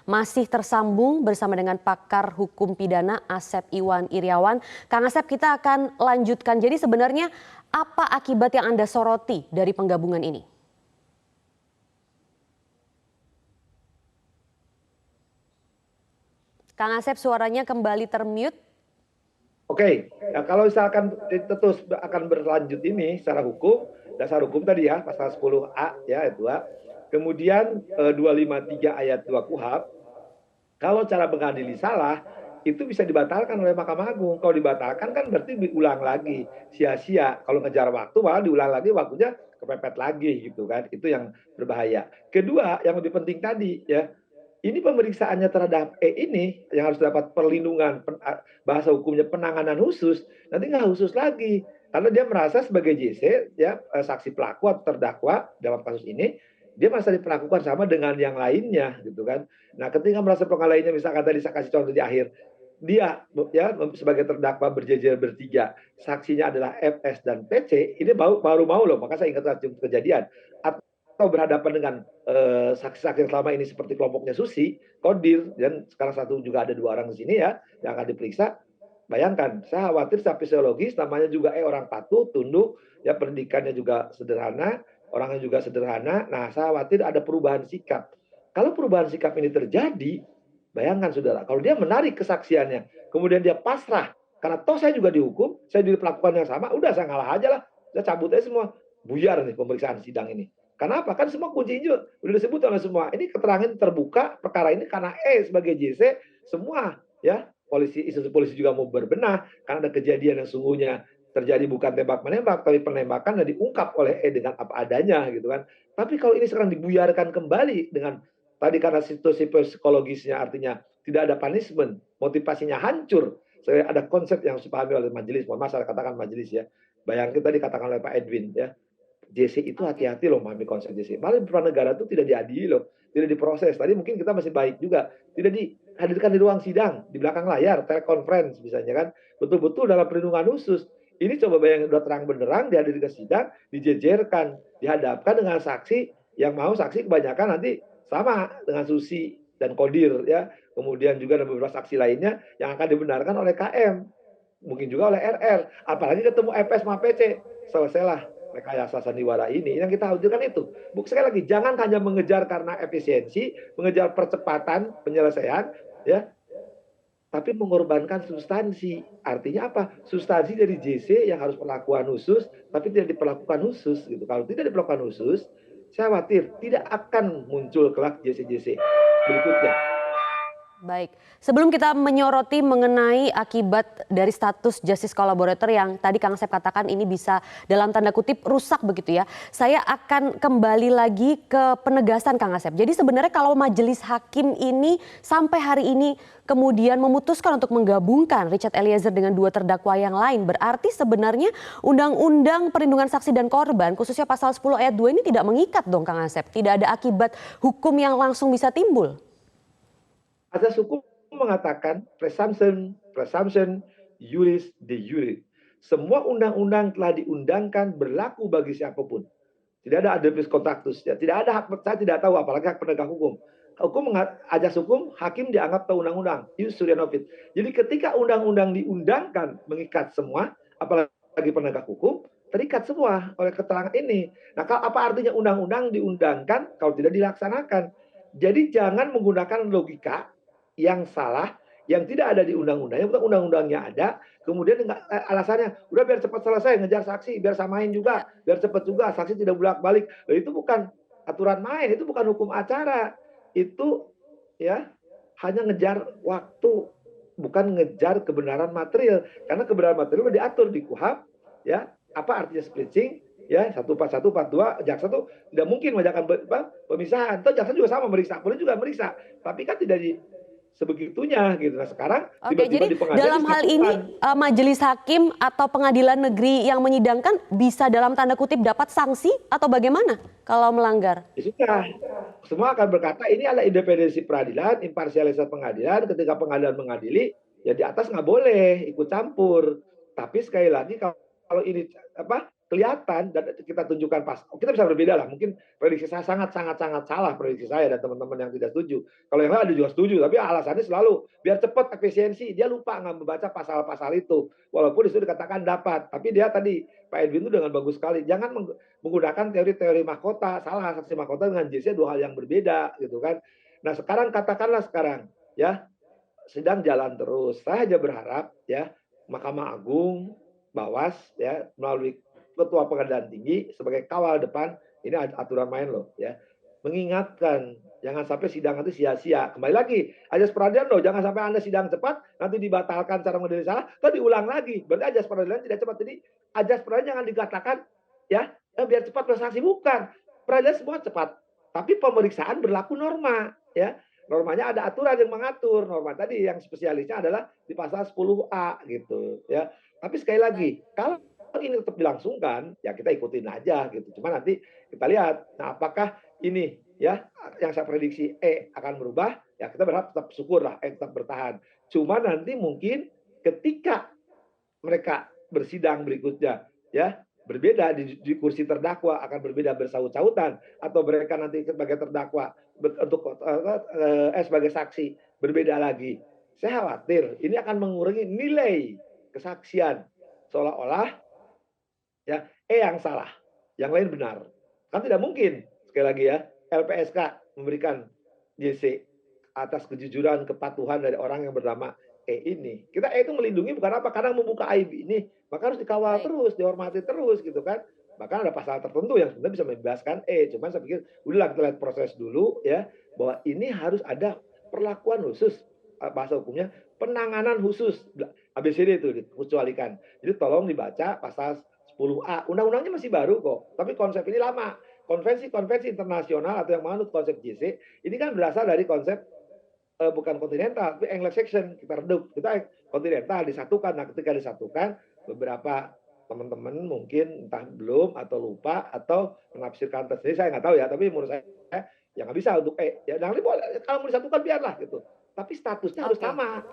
masih tersambung bersama dengan pakar hukum pidana Asep Iwan Iriawan. Kang Asep, kita akan lanjutkan. Jadi sebenarnya apa akibat yang Anda soroti dari penggabungan ini? Kang Asep, suaranya kembali termute. Oke, nah, kalau misalkan terus akan berlanjut ini secara hukum, dasar hukum tadi ya, pasal 10A ya, ayat 2. Kemudian 253 ayat 2 KUHP, kalau cara mengadili salah, itu bisa dibatalkan oleh Mahkamah Agung. Kalau dibatalkan kan berarti diulang lagi, sia-sia. Kalau ngejar waktu malah diulang lagi, waktunya kepepet lagi gitu kan. Itu yang berbahaya. Kedua, yang lebih penting tadi ya, ini pemeriksaannya terhadap ini yang harus dapat perlindungan, bahasa hukumnya penanganan khusus, nanti nggak khusus lagi. Karena dia merasa sebagai JC, ya, saksi pelaku atau terdakwa dalam kasus ini, dia merasa diperlakukan sama dengan yang lainnya, gitu kan. Nah, ketika merasa perlakuan lainnya, misalkan tadi saya kasih contoh di akhir, dia ya sebagai terdakwa berjejer bertiga, saksinya adalah FS dan PC, ini baru mau loh, maka saya ingat kejadian. Atau berhadapan dengan saksi-saksi yang selama ini seperti kelompoknya Susi, Kodir, dan sekarang satu juga ada 2 orang di sini ya yang akan diperiksa. Bayangkan, saya khawatir secara fisiologis, namanya juga orang patuh, tunduk, ya pendidikannya juga sederhana, orangnya juga sederhana. Nah, saya khawatir ada perubahan sikap. Kalau perubahan sikap ini terjadi, bayangkan saudara, kalau dia menarik kesaksiannya, kemudian dia pasrah, karena toh saya juga dihukum, saya diperlakukan yang sama, udah saya ngalah aja lah, saya cabut aja semua, buyar nih pemeriksaan sidang ini. Kenapa? Kan semua kuncinya udah disebut oleh semua. Ini keterangan terbuka perkara ini karena sebagai JC semua ya institusi polisi juga mau berbenah karena ada kejadian yang sungguhnya terjadi bukan tembak menembak tapi penembakan dan diungkap oleh dengan apa adanya gitu kan. Tapi kalau ini sekarang dibuyarkan kembali dengan tadi karena situasi psikologisnya artinya tidak ada punishment, motivasinya hancur. Saya ada konsep yang harus dipahami oleh majelis, mohon maaf saya katakan majelis ya. Bayangkan tadi katakan oleh Pak Edwin ya. JC itu hati-hati loh memahami konsep JC. Malah di negara itu tidak diadili loh, tidak diproses. Tadi mungkin kita masih baik juga, tidak dihadirkan di ruang sidang, di belakang layar, telekonferensi misalnya kan, betul-betul dalam perlindungan khusus. Ini coba bayangin udah terang benderang dihadirkan sidang, dijejerkan, dihadapkan dengan saksi yang mau saksi kebanyakan nanti sama dengan Susi dan Kodir ya. Kemudian juga ada beberapa saksi lainnya yang akan dibenarkan oleh KM, mungkin juga oleh RR. Apalagi ketemu FS sama PC, selesailah rekayasa sandiwara ini. Yang kita khawatirkan itu. Sekali lagi, jangan hanya mengejar karena efisiensi, mengejar percepatan penyelesaian, ya, tapi mengorbankan substansi. Artinya apa? Substansi dari JC yang harus perlakuan khusus, tapi tidak diperlakukan khusus. Gitu. Kalau tidak diperlakukan khusus, saya khawatir tidak akan muncul kelak JC-JC berikutnya. Baik, sebelum kita menyoroti mengenai akibat dari status justice collaborator yang tadi Kang Asep katakan ini bisa dalam tanda kutip rusak begitu ya. Saya akan kembali lagi ke penegasan Kang Asep. Jadi sebenarnya kalau majelis hakim ini sampai hari ini kemudian memutuskan untuk menggabungkan Richard Eliezer dengan 2 terdakwa yang lain, berarti sebenarnya Undang-Undang Perlindungan Saksi dan Korban khususnya pasal 10 ayat 2 ini tidak mengikat dong Kang Asep. Tidak ada akibat hukum yang langsung bisa timbul. Asas hukum mengatakan presumption juris de jure. Semua undang-undang telah diundangkan berlaku bagi siapapun. Tidak ada adeptus contractus. Ya. Tidak ada hak, saya tidak tahu apalagi hak penegak hukum. Ajas hukum, hakim dianggap tahu undang-undang. Ius surianovit. Jadi ketika undang-undang diundangkan mengikat semua, apalagi penegak hukum, terikat semua oleh keterangan ini. Nah, apa artinya undang-undang diundangkan kalau tidak dilaksanakan? Jadi jangan menggunakan logika yang salah, yang tidak ada di undang-undang, yang undang-undangnya ada, kemudian alasannya udah biar cepat selesai ngejar saksi, biar samain juga, biar cepat juga, saksi tidak bolak-balik. Loh, itu bukan aturan main, itu bukan hukum acara, itu ya hanya ngejar waktu, bukan ngejar kebenaran material, karena kebenaran material diatur di KUHP, ya apa artinya splitting, ya 141, 42, jaksa tuh tidak mungkin mengajakkan pemisahan. Toh jaksa juga sama meriksa, boleh juga meriksa, tapi kan tidak di sebegitunya gitu. Nah sekarang tiba-tiba di pengadilan dalam hal ini majelis hakim atau pengadilan negeri yang menyidangkan bisa dalam tanda kutip dapat sanksi atau bagaimana kalau melanggar? Ya sudah, semua akan berkata ini adalah independensi peradilan, imparsialitas pengadilan. Ketika pengadilan mengadili, ya di atas nggak boleh ikut campur. Tapi sekali lagi kalau ini kelihatan dan kita tunjukkan pas kita bisa berbeda lah, mungkin prediksi saya sangat salah prediksi saya dan teman-teman yang tidak setuju. Kalau yang lain ada juga setuju, tapi alasannya selalu biar cepat efisiensi, dia lupa nggak membaca pasal-pasal itu. Walaupun disitu dikatakan dapat, tapi dia tadi Pak Edwin itu dengan bagus sekali, jangan menggunakan teori-teori mahkota, salah saksi mahkota dengan JC dua hal yang berbeda gitu kan. Nah sekarang katakanlah sekarang ya sedang jalan terus. Saya aja berharap ya Mahkamah Agung, Bawas ya melalui Ketua Pengadilan Tinggi sebagai kawal depan, ini aturan main loh ya. Mengingatkan jangan sampai sidang nanti sia-sia. Kembali lagi, ajas peradilan loh, jangan sampai Anda sidang cepat nanti dibatalkan cara menilai salah, atau diulang lagi. Berarti ajas peradilan tidak cepat. Jadi ajas peradilan jangan dikatakan ya biar cepat transaksi, bukan. Peradilan semua cepat. Tapi pemeriksaan berlaku norma ya. Normanya ada aturan yang mengatur. Norma tadi yang spesialisnya adalah di pasal 10A gitu ya. Tapi sekali lagi, kalau ini tetap dilangsungkan, ya kita ikutin aja gitu. Cuma nanti kita lihat, nah apakah ini ya yang saya prediksi akan berubah, ya kita berharap tetap syukur lah, tetap bertahan. Cuma nanti mungkin ketika mereka bersidang berikutnya, ya berbeda di kursi terdakwa akan berbeda bersaut-sautan, atau mereka nanti sebagai terdakwa untuk sebagai saksi berbeda lagi. Saya khawatir ini akan mengurangi nilai kesaksian, seolah-olah ya yang salah, yang lain benar. Kan tidak mungkin sekali lagi ya LPSK memberikan JC atas kejujuran kepatuhan dari orang yang bernama ini. Kita itu melindungi bukan apa, karena membuka aib ini maka harus dikawal terus, dihormati terus gitu kan. Bahkan ada pasal tertentu yang sebenarnya bisa membebaskan cuman saya pikir udahlah kita lihat proses dulu ya, bahwa ini harus ada perlakuan khusus, bahasa hukumnya penanganan khusus ABCD itu dikecualikan. Jadi tolong dibaca pasal 10A. Undang-undangnya masih baru kok, tapi konsep ini lama. Konvensi-konvensi internasional atau yang menganut konsep JC ini kan berasal dari konsep bukan kontinental, tapi Anglo-Saxon. Kita redup, kita kontinental disatukan. Nah ketika disatukan, beberapa teman-teman mungkin entah belum atau lupa atau menafsirkan tersendiri, saya nggak tahu ya, tapi menurut saya ya nggak bisa untuk ya nanti kalau mau disatukan biarlah gitu, tapi statusnya harus sama.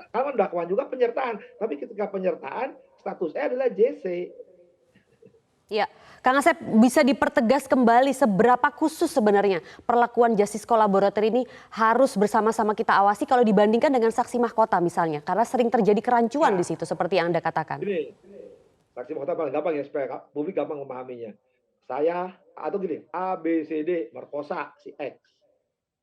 Kalau dakwaan juga penyertaan, tapi ketika penyertaan statusnya adalah JC. Ya, Kang Asep, bisa dipertegas kembali seberapa khusus sebenarnya perlakuan justice collaborator ini harus bersama-sama kita awasi kalau dibandingkan dengan saksi mahkota misalnya, karena sering terjadi kerancuan di situ seperti yang Anda katakan. Gini, saksi mahkota paling gampang ya supaya publik gampang memahaminya. Saya atau gini, A, B, C, D merkosa si X.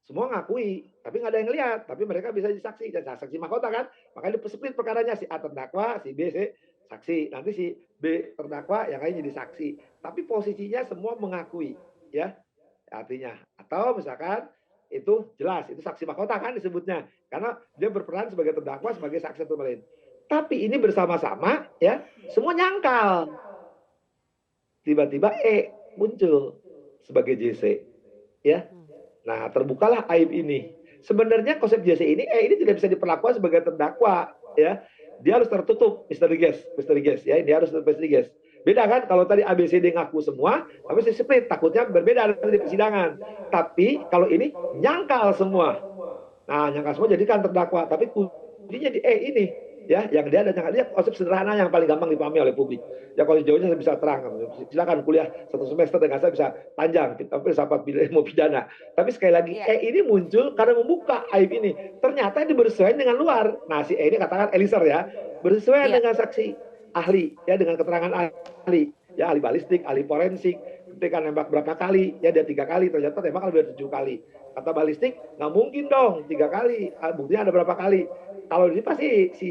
Semua ngakui, tapi nggak ada yang lihat. Tapi mereka bisa jadi saksi. Dan saksi mahkota kan, makanya split perkaranya, si A terdakwa, si B, C saksi. Nanti si B terdakwa, yang lain jadi saksi. Tapi posisinya semua mengakui, ya artinya. Atau misalkan itu jelas, itu saksi mahkota kan disebutnya. Karena dia berperan sebagai terdakwa, sebagai saksi atau lain. Tapi ini bersama-sama, ya semua nyangkal. Tiba-tiba muncul sebagai JC, ya. Nah, terbukalah aib ini. Sebenarnya konsep JC ini tidak bisa diperlakukan sebagai terdakwa, ya. Dia harus tertutup, misteri guest, ya. Dia harus misteri guest. Beda kan kalau tadi ABCD ngaku semua, tapi si split takutnya berbeda di persidangan. Tapi kalau ini nyangkal semua. Nah, nyangkal semua jadi kan terdakwa, tapi kuncinya di ini. Ya, yang dia ada dia konsep sederhana yang paling gampang dipahami oleh publik. Ya kalau jauhnya saya bisa terang, silakan kuliah 1 semester dengan saya bisa panjang, tapi sampai mau pidana. Tapi sekali lagi ini muncul karena membuka aib ini. Ternyata ini bersesuaian dengan luar. Nah si ini katakan Eliezer ya, bersesuaian dengan saksi ahli, ya dengan keterangan ahli, ya ahli balistik, ahli forensik. Ketika nembak berapa kali, ya dia 3 kali, ternyata tembak lebih dari 7 kali. Kata balistik nggak mungkin dong 3 kali, buktinya ada berapa kali. Kalau ini pasti si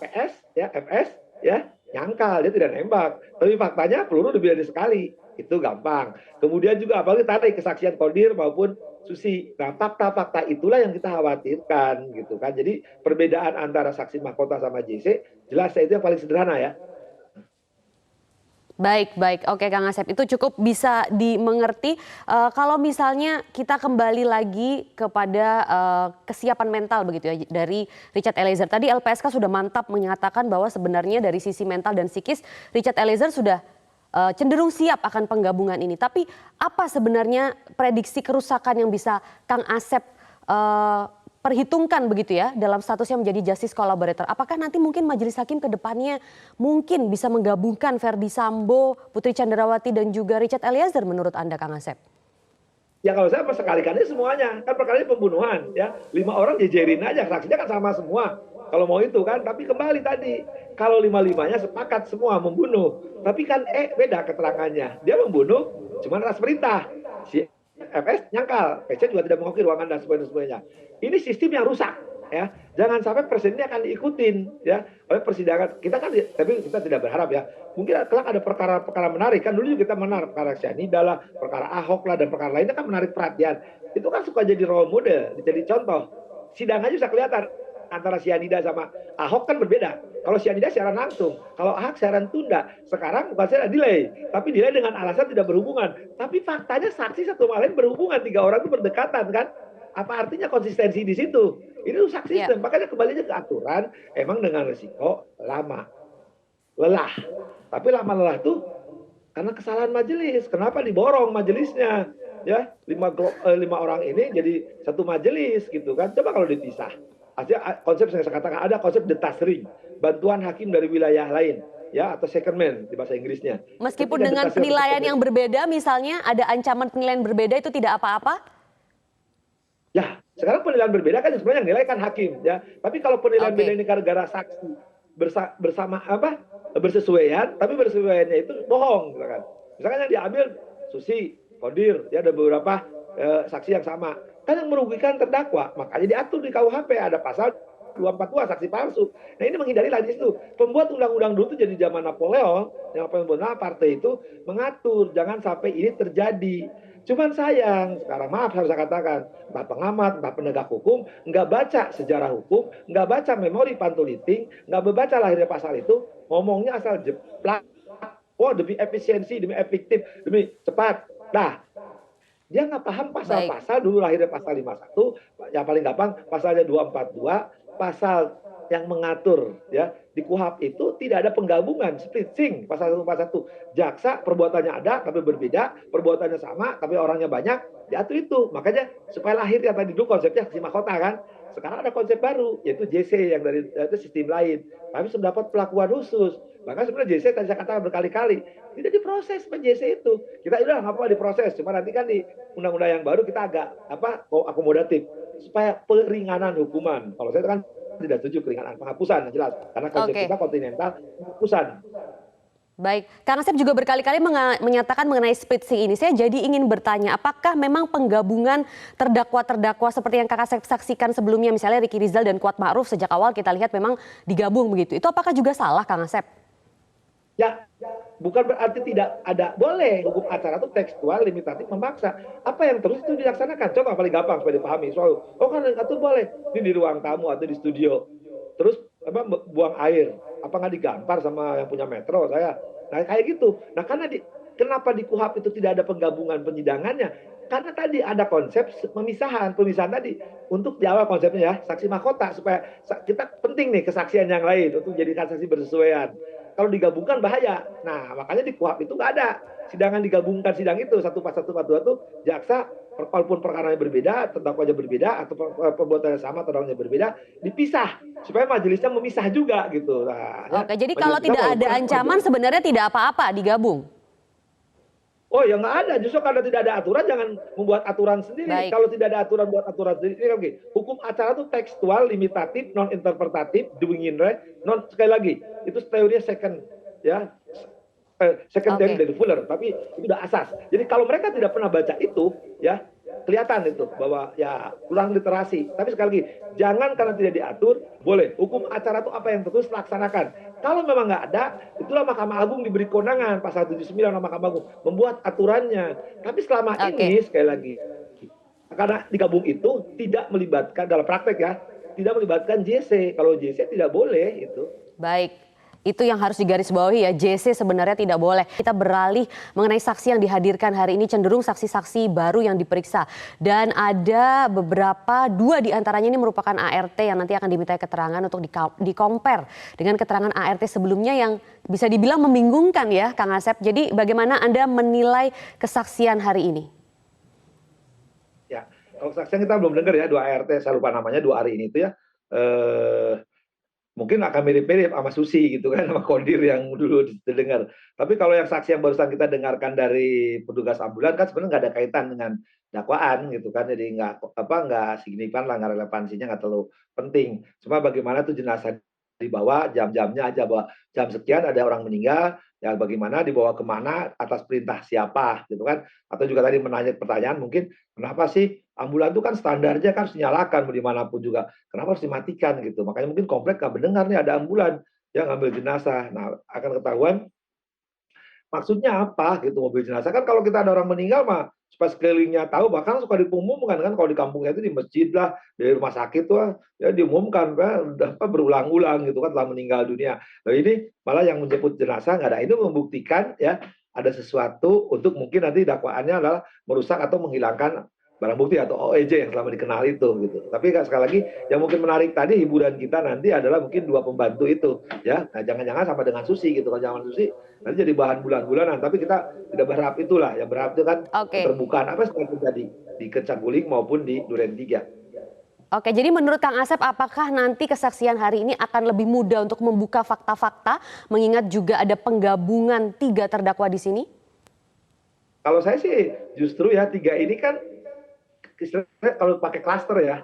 PS ya FS ya nyangkal, dia tidak nembak, tapi faktanya peluru lebih dari sekali, itu gampang. Kemudian juga apalagi tadi kesaksian Kodir maupun Susi. Nah fakta-fakta itulah yang kita khawatirkan gitu kan. Jadi perbedaan antara saksi mahkota sama JC jelas itu yang paling sederhana ya. Baik. Oke Kang Asep, itu cukup bisa dimengerti. Kalau misalnya kita kembali lagi kepada kesiapan mental begitu ya dari Richard Eliezer. Tadi LPSK sudah mantap menyatakan bahwa sebenarnya dari sisi mental dan psikis Richard Eliezer sudah cenderung siap akan penggabungan ini. Tapi apa sebenarnya prediksi kerusakan yang bisa Kang Asep diperhitungkan begitu ya dalam statusnya menjadi justice collaborator. Apakah nanti mungkin majelis hakim ke depannya mungkin bisa menggabungkan Verdi Sambo, Putri Candrawati dan juga Richard Eliezer menurut Anda Kang Asep? Ya kalau saya sekalikannya semuanya, kan perkara ini pembunuhan ya. 5 orang jejerin aja, saksinya kan sama semua. Kalau mau itu kan, tapi kembali tadi, kalau 5-5-nya sepakat semua membunuh. Tapi kan beda keterangannya. Dia membunuh cuma atas perintah. Si FS nyangkal, PC juga tidak mengakui ruangan dan sebagainya. Ini sistem yang rusak. Ya, jangan sampai presiden ini akan diikutin ya oleh persidangan kita kan, tapi kita tidak berharap ya. Mungkin kelak ada perkara-perkara menarik kan, dulu juga kita menarik perkara Cyanida lah, perkara Ahok lah, dan perkara lainnya kan menarik perhatian. Itu kan suka jadi role model, jadi contoh. Sidang aja bisa kelihatan antara Cyanida sama Ahok kan berbeda. Kalau Cyanida siaran langsung, kalau Ahok siaran tunda. Sekarang bukan saya delay, tapi delay dengan alasan tidak berhubungan. Tapi faktanya saksi satu sama lain berhubungan, 3 orang itu berdekatan kan. Apa artinya konsistensi di situ? Ini rusak sistem. Makanya kembalinya ke aturan, emang dengan resiko lama, lelah. Tapi lama lelah tuh karena kesalahan majelis. Kenapa diborong majelisnya? Ya, 5 orang ini jadi satu majelis gitu kan. Coba kalau dipisah. Artinya konsep yang saya katakan ada konsep detasering, bantuan hakim dari wilayah lain. Ya, atau secondment di bahasa Inggrisnya. Meskipun dengan penilaian yang berbeda, misalnya ada ancaman penilaian berbeda, itu tidak apa-apa? Ya, sekarang penilaian berbeda kan sebenarnya yang nilai kan hakim ya. Tapi kalau penilaian beda ini gara-gara saksi bersama bersesuaian, tapi bersesuaiannya itu bohong gitu kan. Misalkan yang diambil Susi, Kodir, ya ada beberapa saksi yang sama. Kan yang merugikan terdakwa, makanya diatur di KUHP ada pasal 242 saksi palsu. Nah ini menghindari lagi itu. Pembuat undang-undang dulu itu jadi zaman Napoleon, yang pembuat partai itu mengatur jangan sampai ini terjadi. Cuman sayang, sekarang maaf harus saya katakan, entah pengamat, entah penegak hukum, nggak baca sejarah hukum, nggak baca memori Pantuliting, nggak membaca lahirnya pasal itu, ngomongnya asal jeplak. Oh demi efisiensi, demi efektif, demi cepat. Nah, dia nggak paham pasal-pasal dulu lahirnya pasal 51, yang paling gampang pasalnya 242, pasal yang mengatur ya di KUHP itu tidak ada penggabungan splitting pasal 141. Jaksa perbuatannya ada tapi berbeda, perbuatannya sama tapi orangnya banyak, diatur itu. Makanya supaya lahir yang tadi dulu konsepnya saksi mahkota kan. Sekarang ada konsep baru yaitu JC yang dari itu sistem lain. Tapi sudah dapat pelakuan khusus. Maka sebenarnya JC tadi saya katakan berkali-kali tidak diproses JC itu. Kita udah nggak apa diproses, cuma nanti kan di undang-undang yang baru kita agak akomodatif supaya peringanan hukuman. Kalau saya kan tidak setuju keringanan, penghapusan jelas karena konsep kita kontinental penghapusan. Baik, Kang Asep juga berkali-kali menyatakan mengenai splitsing ini. Saya jadi ingin bertanya, apakah memang penggabungan terdakwa-terdakwa seperti yang Kang Asep saksikan sebelumnya, misalnya Ricky Rizal dan Kuat Ma'ruf sejak awal kita lihat memang digabung begitu. Itu apakah juga salah, Kang Asep? Ya, bukan berarti tidak ada. Boleh, hukum acara itu tekstual, limitatif, memaksa. Apa yang terus itu dilaksanakan. Contoh paling gampang supaya dipahami. Soal, kan yang atur boleh. Ini di ruang tamu atau di studio. Terus buang air. Apa nggak digampar sama yang punya metro saya. Nah kayak gitu. Nah karena kenapa di KUHP itu tidak ada penggabungan penyidangannya? Karena tadi ada konsep pemisahan tadi. Untuk di awal konsepnya ya, saksi mahkota. Supaya kita penting nih kesaksian yang lain untuk jadikan saksi bersesuaian. Kalau digabungkan bahaya. Nah makanya di KUHP itu nggak ada sidangan digabungkan sidang itu 14142 itu jaksa walaupun perkaranya berbeda, terdakwanya berbeda atau perbuatannya sama, terdakwanya berbeda, dipisah supaya majelisnya memisah juga gitu. Nah, oke, jadi kalau tidak ada ancaman sebenarnya tidak apa-apa digabung. Oh ya nggak ada, justru karena tidak ada aturan jangan membuat aturan sendiri. Baik. Kalau tidak ada aturan buat aturan sendiri, ini oke. Hukum acara itu tekstual, limitatif, non interpretatif, doing in re, non sekali lagi itu teorinya second ya. Second theory dari Fuller, tapi itu udah asas. Jadi kalau mereka tidak pernah baca itu, ya kelihatan itu bahwa ya kurang literasi. Tapi sekali lagi, jangan karena tidak diatur, boleh. Hukum acara itu apa yang tertulis laksanakan. Kalau memang nggak ada, itulah Mahkamah Agung diberi kewenangan pasal 79 Mahkamah Agung membuat aturannya. Tapi selama ini sekali lagi, karena digabung itu tidak melibatkan dalam praktek ya, tidak melibatkan JC. Kalau JC tidak boleh itu. Baik. Itu yang harus digarisbawahi ya, JC sebenarnya tidak boleh. Kita beralih mengenai saksi yang dihadirkan hari ini, cenderung saksi-saksi baru yang diperiksa. Dan ada beberapa, 2 diantaranya ini merupakan ART yang nanti akan dimintai keterangan untuk di-compare dengan keterangan ART sebelumnya yang bisa dibilang membingungkan ya Kang Asep. Jadi bagaimana Anda menilai kesaksian hari ini? Ya, kalau kesaksian kita belum dengar ya, 2 ART, saya lupa namanya 2 hari ini itu ya, eee, mungkin akan mirip-mirip sama Susi gitu kan, sama Kodir yang dulu didengar. Tapi kalau yang saksi yang barusan kita dengarkan dari petugas ambulan kan sebenarnya nggak ada kaitan dengan dakwaan gitu kan, jadi nggak signifikan lah, nggak relevansinya, nggak terlalu penting. Cuma bagaimana tuh jenazah dibawa, jam-jamnya aja, bahwa jam sekian ada orang meninggal, ya bagaimana dibawa kemana, atas perintah siapa gitu kan. Atau juga tadi menanya pertanyaan mungkin, kenapa sih ambulan itu kan standarnya kan harus dinyalakan dimanapun juga, kenapa harus dimatikan gitu. Makanya mungkin komplek nggak mendengar nih ada ambulan yang ngambil jenazah. Nah, akan ketahuan maksudnya apa gitu mobil jenazah. Kan kalau kita ada orang meninggal mah supaya sekelilingnya tahu, bahkan suka diumumkan kan kalau di kampungnya itu di masjid lah, di rumah sakit tuh ya diumumkan kan berulang-ulang gitu kan telah meninggal dunia. Nah ini malah yang menjemput jenazah nggak ada, ini membuktikan ya ada sesuatu untuk mungkin nanti dakwaannya adalah merusak atau menghilangkan barang bukti atau OEJ yang selama dikenal itu gitu. Tapi sekali lagi yang mungkin menarik tadi hiburan kita nanti adalah mungkin 2 pembantu itu ya. Nah, jangan-jangan sama dengan Susi gitu. Kalau jangan Susi nanti jadi bahan bulan-bulanan. Tapi kita tidak berharap itulah. Yang berharap itu kan Oke. keterbukaan apa yang terjadi di Kecaguling maupun di Duren 3. Oke, jadi menurut Kang Asep apakah nanti kesaksian hari ini akan lebih mudah untuk membuka fakta-fakta mengingat juga ada penggabungan 3 terdakwa di sini? Kalau saya sih justru ya 3 ini kan istilahnya kalau pakai klaster ya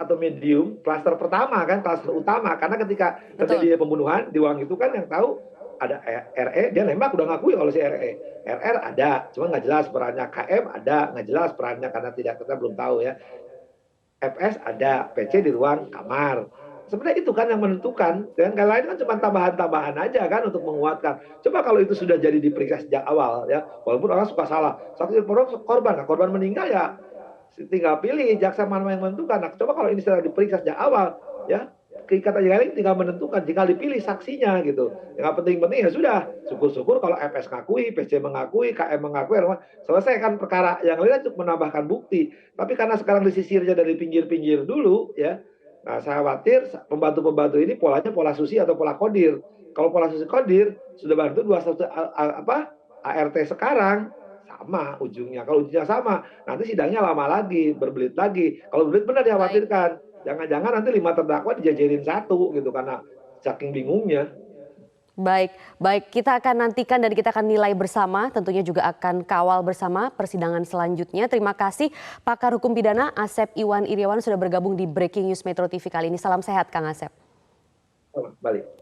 atau medium, klaster pertama kan, klaster utama, karena ketika terjadi pembunuhan di Uang itu kan yang tahu ada RE, dia nembak udah ngakui kalau si RE. RR ada, cuma nggak jelas perannya. KM ada, nggak jelas perannya karena kita belum tahu ya. FS ada, PC di ruang kamar. Sebenarnya itu kan yang menentukan, dan yang lain kan cuma tambahan-tambahan aja kan untuk menguatkan. Coba kalau itu sudah jadi diperiksa sejak awal ya, walaupun orang suka salah. Saksi korban, nah, korban meninggal ya tinggal pilih jaksa mana yang menentukan. Nah, coba kalau ini sudah diperiksa sejak awal ya, keikatan yang tinggal menentukan, tinggal dipilih saksinya gitu. Yang penting-penting ya sudah, syukur-syukur kalau FS mengakui, PC mengakui, KM mengakui, selesai kan perkara. Yang lain untuk menambahkan bukti. Tapi karena sekarang disisirnya dari pinggir-pinggir dulu ya, nah saya khawatir pembantu-pembantu ini polanya pola Susi atau pola Kodir. Kalau pola Susi Kodir sudah bantu 21 ART sekarang sama ujungnya. Kalau ujungnya sama, nanti sidangnya lama lagi, berbelit lagi. Kalau berbelit benar dikhawatirkan. Jangan-jangan nanti 5 terdakwa dijajarin 1 gitu karena saking bingungnya. Baik, baik. Kita akan nantikan dan kita akan nilai bersama, tentunya juga akan kawal bersama persidangan selanjutnya. Terima kasih Pakar Hukum Pidana Asep Iwan Iryawan sudah bergabung di Breaking News Metro TV kali ini. Salam sehat Kang Asep. Balik.